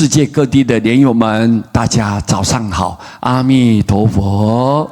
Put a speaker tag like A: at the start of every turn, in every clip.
A: 世界各地的莲友们，大家早上好，阿弥陀佛。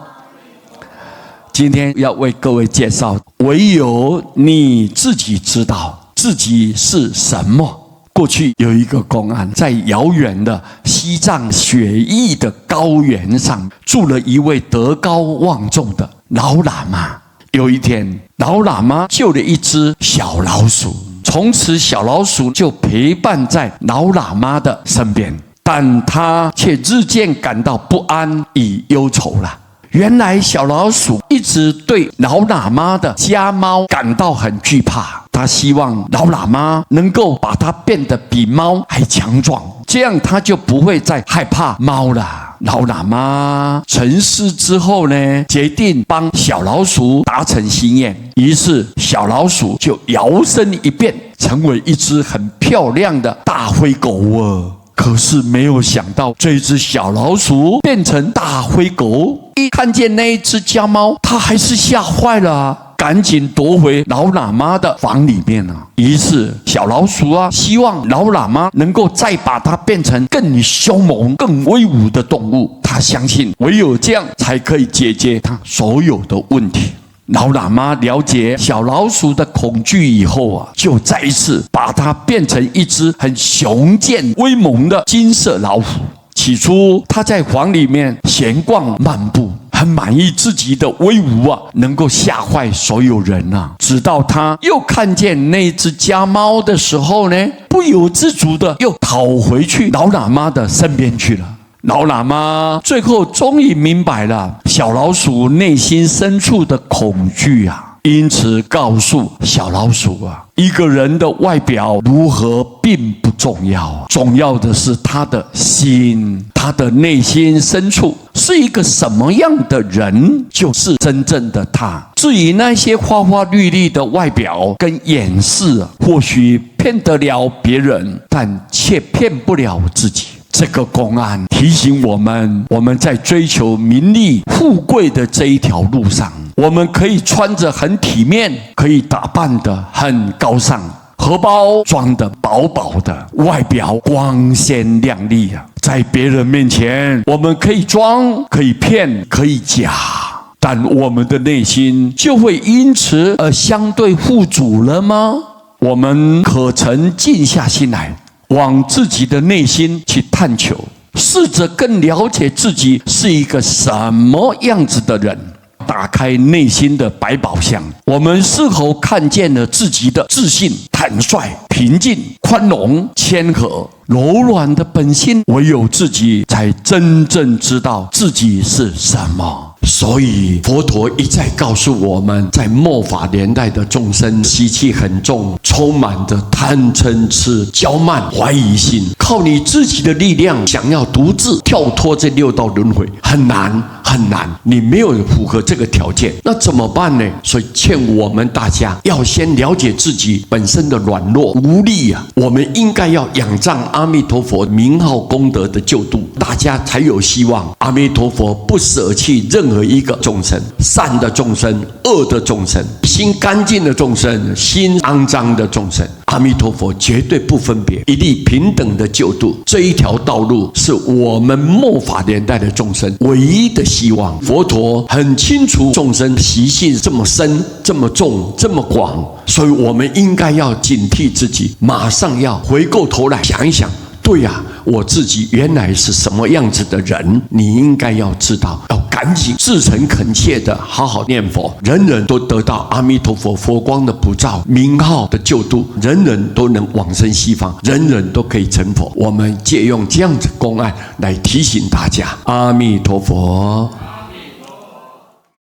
A: 今天要为各位介绍，唯有你自己知道自己是什么。过去有一个公案，在遥远的西藏雪域的高原上，住了一位德高望重的老喇嘛。有一天，老喇嘛救了一只小老鼠，从此小老鼠就陪伴在老喇嘛的身边，但他却日渐感到不安与忧愁了。原来小老鼠一直对老喇嘛的家猫感到很惧怕，他希望老喇嘛能够把它变得比猫还强壮，这样他就不会再害怕猫了。老喇嘛沉思之后呢，决定帮小老鼠达成心愿，于是小老鼠就摇身一变，成为一只很漂亮的大灰狗哦。可是没有想到，这只小老鼠变成大灰狗，一看见那一只家猫，它还是吓坏了啊，赶紧夺回老喇嘛的房里面啊。于是小老鼠希望老喇嘛能够再把它变成更凶猛、更威武的动物。他相信唯有这样才可以解决它所有的问题。老喇嘛了解小老鼠的恐惧以后就再一次把它变成一只很雄健威猛的金色老虎。起初他在房里面闲逛漫步，很满意自己的威武能够吓坏所有人啊。直到他又看见那只家猫的时候呢，不由自主的又逃回去老喇嘛的身边去了。老喇嘛最后终于明白了小老鼠内心深处的恐惧因此告诉小老鼠一个人的外表如何并不重要，重要的是他的心，他的内心深处是一个什么样的人，就是真正的他。至于那些花花绿绿的外表跟掩饰，或许骗得了别人，但却骗不了自己。这个公案提醒我们，我们在追求名利富贵的这一条路上，我们可以穿着很体面，可以打扮得很高尚，荷包装得饱饱的，外表光鲜亮丽在别人面前，我们可以装，可以骗，可以假，但我们的内心就会因此而相对富足了吗？我们可曾静下心来，往自己的内心去探求，试着更了解自己是一个什么样子的人。打开内心的百宝箱，我们是否看见了自己的自信、坦率、平静、宽容、谦和、柔软的本性？唯有自己才真正知道自己是什么。所以佛陀一再告诉我们，在末法年代的众生习气很重，充满着贪嗔痴、骄慢、怀疑心，靠你自己的力量想要独自跳脱这六道轮回，很难很难。你没有符合这个条件，那怎么办呢？所以劝我们大家要先了解自己本身的软弱无力我们应该要仰仗阿弥陀佛名号功德的救度，大家才有希望。阿弥陀佛不舍弃任何一个众生，善的众生、恶的众生，心干净的众生、心肮脏的众生，阿弥陀佛绝对不分别，一律平等的救度。这一条道路是我们末法年代的众生唯一的希望。佛陀很清楚众生习性这么深、这么重、这么广，所以我们应该要警惕自己，马上要回过头来想一想，对我自己原来是什么样子的人。你应该要知道，要赶紧至诚恳切的好好念佛，人人都得到阿弥陀佛佛光的普照，名号的救度，人人都能往生西方，人人都可以成佛。我们借用这样子公案来提醒大家，阿弥陀佛。